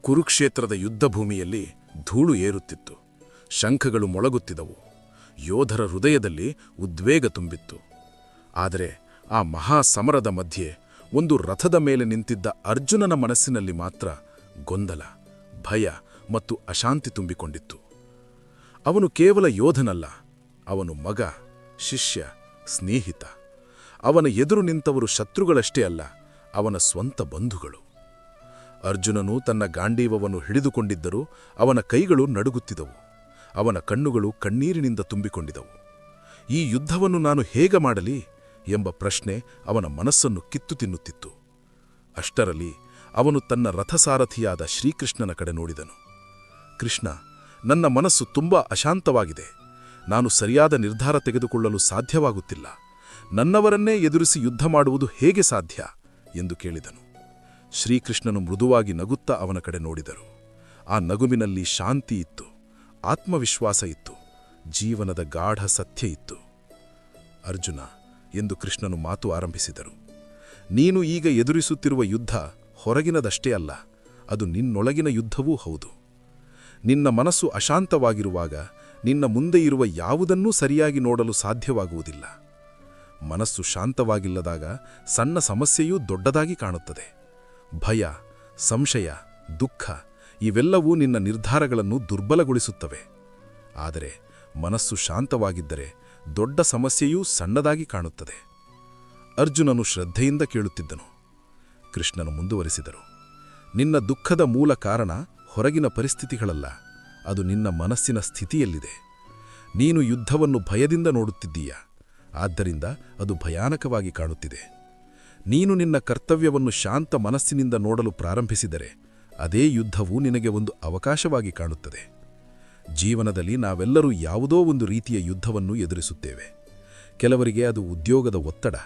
ಕುರುಕ್ಷೇತ್ರದ ಯುದ್ಧಭೂಮಿಯಲ್ಲಿ ಧೂಳು ಏರುತ್ತಿತ್ತು. ಶಂಖಗಳು ಮೊಳಗುತ್ತಿದ್ದವು. ಯೋಧರ ಹೃದಯದಲ್ಲಿ ಉದ್ವೇಗ ತುಂಬಿತ್ತು. ಆದರೆ ಆ ಮಹಾಸಮರದ ಮಧ್ಯೆ ಒಂದು ರಥದ ಮೇಲೆ ನಿಂತಿದ್ದ ಅರ್ಜುನನ ಮನಸ್ಸಿನಲ್ಲಿ ಮಾತ್ರ ಗೊಂದಲ, ಭಯ ಮತ್ತು ಅಶಾಂತಿ ತುಂಬಿಕೊಂಡಿತ್ತು. ಅವನು ಕೇವಲ ಯೋಧನಲ್ಲ, ಅವನು ಮಗ, ಶಿಷ್ಯ, ಸ್ನೇಹಿತ. ಅವನ ಎದುರು ನಿಂತವರು ಶತ್ರುಗಳಷ್ಟೇ ಅಲ್ಲ, ಅವನ ಸ್ವಂತ ಬಂಧುಗಳು. ಅರ್ಜುನನು ತನ್ನ ಗಾಂಡೀವವನ್ನು ಹಿಡಿದುಕೊಂಡಿದ್ದರೂ ಅವನ ಕೈಗಳು ನಡುಗುತ್ತಿದ್ದವು. ಅವನ ಕಣ್ಣುಗಳು ಕಣ್ಣೀರಿನಿಂದ ತುಂಬಿಕೊಂಡಿದ್ದವು. ಈ ಯುದ್ಧವನ್ನು ನಾನು ಹೇಗೆ ಮಾಡಲಿ ಎಂಬ ಪ್ರಶ್ನೆ ಅವನ ಮನಸ್ಸನ್ನು ಕಿತ್ತು ತಿನ್ನುತ್ತಿತ್ತು. ಅಷ್ಟರಲ್ಲಿ ಅವನು ತನ್ನ ರಥಸಾರಥಿಯಾದ ಶ್ರೀಕೃಷ್ಣನ ಕಡೆ ನೋಡಿದನು. ಕೃಷ್ಣ, ನನ್ನ ಮನಸ್ಸು ತುಂಬಾ ಅಶಾಂತವಾಗಿದೆ. ನಾನು ಸರಿಯಾದ ನಿರ್ಧಾರ ತೆಗೆದುಕೊಳ್ಳಲು ಸಾಧ್ಯವಾಗುತ್ತಿಲ್ಲ. ನನ್ನವರನ್ನೇ ಎದುರಿಸಿ ಯುದ್ಧ ಮಾಡುವುದು ಹೇಗೆ ಸಾಧ್ಯ ಎಂದು ಕೇಳಿದನು. ಶ್ರೀಕೃಷ್ಣನು ಮೃದುವಾಗಿ ನಗುತ್ತಾ ಅವನ ಕಡೆ ನೋಡಿದರು. ಆ ನಗುವಿನಲ್ಲಿ ಶಾಂತಿ ಇತ್ತು, ಆತ್ಮವಿಶ್ವಾಸ ಇತ್ತು, ಜೀವನದ ಗಾಢ ಸತ್ಯ ಇತ್ತು. ಅರ್ಜುನ ಎಂದು ಕೃಷ್ಣನು ಮಾತು ಆರಂಭಿಸಿದರು. ನೀನು ಈಗ ಎದುರಿಸುತ್ತಿರುವ ಯುದ್ಧ ಹೊರಗಿನದಷ್ಟೇ ಅಲ್ಲ, ಅದು ನಿನ್ನೊಳಗಿನ ಯುದ್ಧವೂ ಹೌದು. ನಿನ್ನ ಮನಸ್ಸು ಅಶಾಂತವಾಗಿರುವಾಗ ನಿನ್ನ ಮುಂದೆ ಇರುವ ಯಾವುದನ್ನೂ ಸರಿಯಾಗಿ ನೋಡಲು ಸಾಧ್ಯವಾಗುವುದಿಲ್ಲ. ಮನಸ್ಸು ಶಾಂತವಾಗಿಲ್ಲದಾಗ ಸಣ್ಣ ಸಮಸ್ಯೆಯೂ ದೊಡ್ಡದಾಗಿ ಕಾಣುತ್ತದೆ. ಭಯ, ಸಂಶಯ, ದುಃಖ ಇವೆಲ್ಲವೂ ನಿನ್ನ ನಿರ್ಧಾರಗಳನ್ನು ದುರ್ಬಲಗೊಳಿಸುತ್ತವೆ. ಆದರೆ ಮನಸ್ಸು ಶಾಂತವಾಗಿದ್ದರೆ ದೊಡ್ಡ ಸಮಸ್ಯೆಯೂ ಸಣ್ಣದಾಗಿ ಕಾಣುತ್ತದೆ. ಅರ್ಜುನನು ಶ್ರದ್ಧೆಯಿಂದ ಕೇಳುತ್ತಿದ್ದನು. ಕೃಷ್ಣನು ಮುಂದುವರಿಸಿದರು. ನಿನ್ನ ದುಃಖದ ಮೂಲ ಕಾರಣ ಹೊರಗಿನ ಪರಿಸ್ಥಿತಿಗಳಲ್ಲ, ಅದು ನಿನ್ನ ಮನಸ್ಸಿನ ಸ್ಥಿತಿಯಲ್ಲಿದೆ. ನೀನು ಯುದ್ಧವನ್ನು ಭಯದಿಂದ ನೋಡುತ್ತಿದ್ದೀಯ, ಆದ್ದರಿಂದ ಅದು ಭಯಾನಕವಾಗಿ ಕಾಣುತ್ತಿದೆ. ನೀನು ನಿನ್ನ ಕರ್ತವ್ಯವನ್ನು ಶಾಂತ ಮನಸ್ಸಿನಿಂದ ನೋಡಲು ಪ್ರಾರಂಭಿಸಿದರೆ ಅದೇ ಯುದ್ಧವು ನಿನಗೆ ಒಂದು ಅವಕಾಶವಾಗಿ ಕಾಣುತ್ತದೆ. ಜೀವನದಲ್ಲಿ ನಾವೆಲ್ಲರೂ ಯಾವುದೋ ಒಂದು ರೀತಿಯ ಯುದ್ಧವನ್ನು ಎದುರಿಸುತ್ತೇವೆ. ಕೆಲವರಿಗೆ ಅದು ಉದ್ಯೋಗದ ಒತ್ತಡ,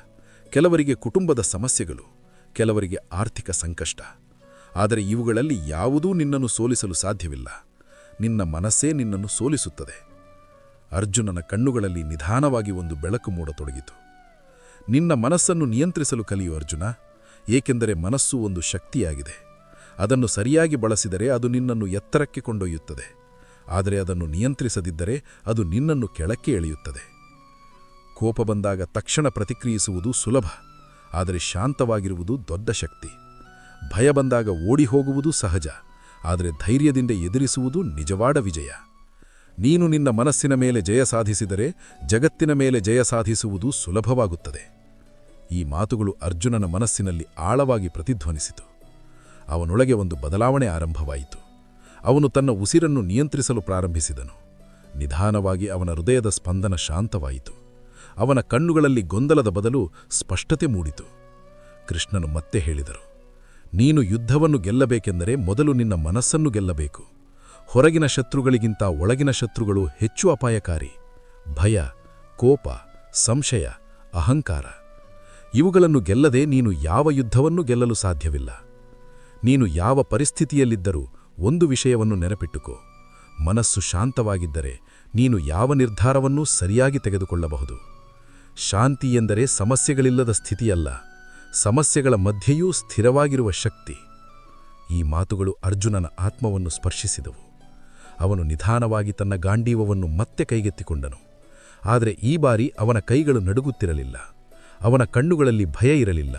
ಕೆಲವರಿಗೆ ಕುಟುಂಬದ ಸಮಸ್ಯೆಗಳು, ಕೆಲವರಿಗೆ ಆರ್ಥಿಕ ಸಂಕಷ್ಟ. ಆದರೆ ಇವುಗಳಲ್ಲಿ ಯಾವುದೂ ನಿನ್ನನ್ನು ಸೋಲಿಸಲು ಸಾಧ್ಯವಿಲ್ಲ. ನಿನ್ನ ಮನಸ್ಸೇ ನಿನ್ನನ್ನು ಸೋಲಿಸುತ್ತದೆ. ಅರ್ಜುನನ ಕಣ್ಣುಗಳಲ್ಲಿ ನಿಧಾನವಾಗಿ ಒಂದು ಬೆಳಕು ಮೂಡತೊಡಗಿತು. ನಿನ್ನ ಮನಸ್ಸನ್ನು ನಿಯಂತ್ರಿಸಲು ಕಲಿಯು ಅರ್ಜುನ, ಏಕೆಂದರೆ ಮನಸ್ಸು ಒಂದು ಶಕ್ತಿಯಾಗಿದೆ. ಅದನ್ನು ಸರಿಯಾಗಿ ಬಳಸಿದರೆ ಅದು ನಿನ್ನನ್ನು ಎತ್ತರಕ್ಕೆ ಕೊಂಡೊಯ್ಯುತ್ತದೆ. ಆದರೆ ಅದನ್ನು ನಿಯಂತ್ರಿಸದಿದ್ದರೆ ಅದು ನಿನ್ನನ್ನು ಕೆಳಕ್ಕೆ ಎಳೆಯುತ್ತದೆ. ಕೋಪ ಬಂದಾಗ ತಕ್ಷಣ ಪ್ರತಿಕ್ರಿಯಿಸುವುದು ಸುಲಭ, ಆದರೆ ಶಾಂತವಾಗಿರುವುದು ದೊಡ್ಡ ಶಕ್ತಿ. ಭಯ ಬಂದಾಗ ಓಡಿ ಹೋಗುವುದು ಸಹಜ, ಆದರೆ ಧೈರ್ಯದಿಂದ ಎದುರಿಸುವುದು ನಿಜವಾದ ವಿಜಯ. ನೀನು ನಿನ್ನ ಮನಸ್ಸಿನ ಮೇಲೆ ಜಯ ಸಾಧಿಸಿದರೆ ಜಗತ್ತಿನ ಮೇಲೆ ಜಯ ಸಾಧಿಸುವುದು ಸುಲಭವಾಗುತ್ತದೆ. ಈ ಮಾತುಗಳು ಅರ್ಜುನನ ಮನಸ್ಸಿನಲ್ಲಿ ಆಳವಾಗಿ ಪ್ರತಿಧ್ವನಿಸಿತು. ಅವನೊಳಗೆ ಒಂದು ಬದಲಾವಣೆ ಆರಂಭವಾಯಿತು. ಅವನು ತನ್ನ ಉಸಿರನ್ನು ನಿಯಂತ್ರಿಸಲು ಪ್ರಾರಂಭಿಸಿದನು. ನಿಧಾನವಾಗಿ ಅವನ ಹೃದಯದ ಸ್ಪಂದನ ಶಾಂತವಾಯಿತು. ಅವನ ಕಣ್ಣುಗಳಲ್ಲಿ ಗೊಂದಲದ ಬದಲು ಸ್ಪಷ್ಟತೆ ಮೂಡಿತು. ಕೃಷ್ಣನು ಮತ್ತೆ ಹೇಳಿದರು, ನೀನು ಯುದ್ಧವನ್ನು ಗೆಲ್ಲಬೇಕೆಂದರೆ ಮೊದಲು ನಿನ್ನ ಮನಸ್ಸನ್ನು ಗೆಲ್ಲಬೇಕು. ಹೊರಗಿನ ಶತ್ರುಗಳಿಗಿಂತ ಒಳಗಿನ ಶತ್ರುಗಳು ಹೆಚ್ಚು ಅಪಾಯಕಾರಿ. ಭಯ, ಕೋಪ, ಸಂಶಯ, ಅಹಂಕಾರ ಇವುಗಳನ್ನು ಗೆಲ್ಲದೆ ನೀನು ಯಾವ ಯುದ್ಧವನ್ನು ಗೆಲ್ಲಲು ಸಾಧ್ಯವಿಲ್ಲ. ನೀನು ಯಾವ ಪರಿಸ್ಥಿತಿಯಲ್ಲಿದ್ದರೂ ಒಂದು ವಿಷಯವನ್ನು ನೆನಪಿಟ್ಟುಕೋ, ಮನಸ್ಸು ಶಾಂತವಾಗಿದ್ದರೆ ನೀನು ಯಾವ ನಿರ್ಧಾರವನ್ನೂ ಸರಿಯಾಗಿ ತೆಗೆದುಕೊಳ್ಳಬಹುದು. ಶಾಂತಿ ಎಂದರೆ ಸಮಸ್ಯೆಗಳಿಲ್ಲದ ಸ್ಥಿತಿಯಲ್ಲ, ಸಮಸ್ಯೆಗಳ ಮಧ್ಯೆಯೂ ಸ್ಥಿರವಾಗಿರುವ ಶಕ್ತಿ. ಈ ಮಾತುಗಳು ಅರ್ಜುನನ ಆತ್ಮವನ್ನು ಸ್ಪರ್ಶಿಸಿದವು. ಅವನು ನಿಧಾನವಾಗಿ ತನ್ನ ಗಾಂಡೀವವನ್ನು ಮತ್ತೆ ಕೈಗೆತ್ತಿಕೊಂಡನು. ಆದರೆ ಈ ಬಾರಿ ಅವನ ಕೈಗಳು ನಡುಗುತ್ತಿರಲಿಲ್ಲ. ಅವನ ಕಣ್ಣುಗಳಲ್ಲಿ ಭಯ ಇರಲಿಲ್ಲ.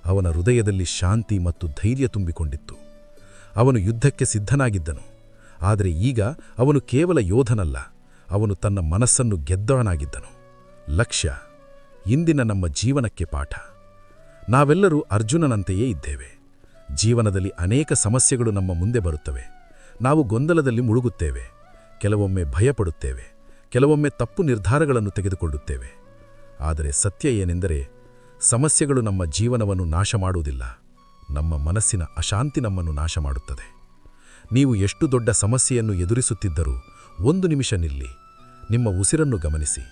ಅವನ ಹೃದಯದಲ್ಲಿ ಶಾಂತಿ ಮತ್ತು ಧೈರ್ಯ ತುಂಬಿಕೊಂಡಿತ್ತು. ಅವನು ಯುದ್ಧಕ್ಕೆ ಸಿದ್ಧನಾಗಿದ್ದನು. ಆದರೆ ಈಗ ಅವನು ಕೇವಲ ಯೋಧನಲ್ಲ, ಅವನು ತನ್ನ ಮನಸ್ಸನ್ನು ಗೆದ್ದವನಾಗಿದ್ದನು. ಲಕ್ಷ್ಯ, ಇಂದಿನ ನಮ್ಮ ಜೀವನಕ್ಕೆ ಪಾಠ. ನಾವೆಲ್ಲರೂ ಅರ್ಜುನನಂತೆಯೇ ಇದ್ದೇವೆ. ಜೀವನದಲ್ಲಿ ಅನೇಕ ಸಮಸ್ಯೆಗಳು ನಮ್ಮ ಮುಂದೆ ಬರುತ್ತವೆ. ನಾವು ಗೊಂದಲದಲ್ಲಿ ಮುಳುಗುತ್ತೇವೆ, ಕೆಲವೊಮ್ಮೆ ಭಯಪಡುತ್ತೇವೆ, ಕೆಲವೊಮ್ಮೆ ತಪ್ಪು ನಿರ್ಧಾರಗಳನ್ನು ತೆಗೆದುಕೊಳ್ಳುತ್ತೇವೆ. ಆದರೆ ಸತ್ಯ ಏನೆಂದರೆ, ಸಮಸ್ಯೆಗಳು ನಮ್ಮ ಜೀವನವನ್ನು ನಾಶ ಮಾಡುವುದಿಲ್ಲ, ನಮ್ಮ ಮನಸ್ಸಿನ ಅಶಾಂತಿ ನಮ್ಮನ್ನು ನಾಶ ಮಾಡುತ್ತದೆ. ನೀವು ಎಷ್ಟು ದೊಡ್ಡ ಸಮಸ್ಯೆಯನ್ನು ಎದುರಿಸುತ್ತಿದ್ದರೂ ಒಂದು ನಿಮಿಷ ನಿಲ್ಲಿ, ನಿಮ್ಮ ಉಸಿರನ್ನು ಗಮನಿಸಿ,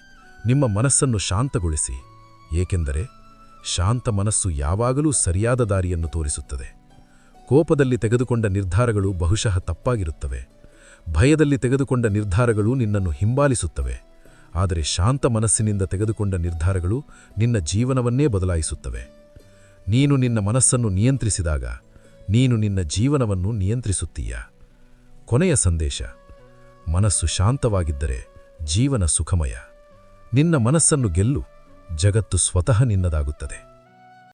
ನಿಮ್ಮ ಮನಸ್ಸನ್ನು ಶಾಂತಗೊಳಿಸಿ. ಏಕೆಂದರೆ ಶಾಂತ ಮನಸ್ಸು ಯಾವಾಗಲೂ ಸರಿಯಾದ ದಾರಿಯನ್ನು ತೋರಿಸುತ್ತದೆ. ಕೋಪದಲ್ಲಿ ತೆಗೆದುಕೊಂಡ ನಿರ್ಧಾರಗಳು ಬಹುಶಃ ತಪ್ಪಾಗಿರುತ್ತವೆ. ಭಯದಲ್ಲಿ ತೆಗೆದುಕೊಂಡ ನಿರ್ಧಾರಗಳು ನಿನ್ನನ್ನು ಹಿಂಬಾಲಿಸುತ್ತವೆ. ಆದರೆ ಶಾಂತ ಮನಸ್ಸಿನಿಂದ ತೆಗೆದುಕೊಂಡ ನಿರ್ಧಾರಗಳು ನಿನ್ನ ಜೀವನವನ್ನೇ ಬದಲಾಯಿಸುತ್ತವೆ. ನೀನು ನಿನ್ನ ಮನಸ್ಸನ್ನು ನಿಯಂತ್ರಿಸಿದಾಗ ನೀನು ನಿನ್ನ ಜೀವನವನ್ನು ನಿಯಂತ್ರಿಸುತ್ತೀಯ. ಕೊನೆಯ ಸಂದೇಶ: ಮನಸ್ಸು ಶಾಂತವಾಗಿದ್ದರೆ ಜೀವನ ಸುಖಮಯ. ನಿನ್ನ ಮನಸ್ಸನ್ನು ಗೆಲ್ಲು, ಜಗತ್ತು ಸ್ವತಃ ನಿನ್ನದಾಗುತ್ತದೆ.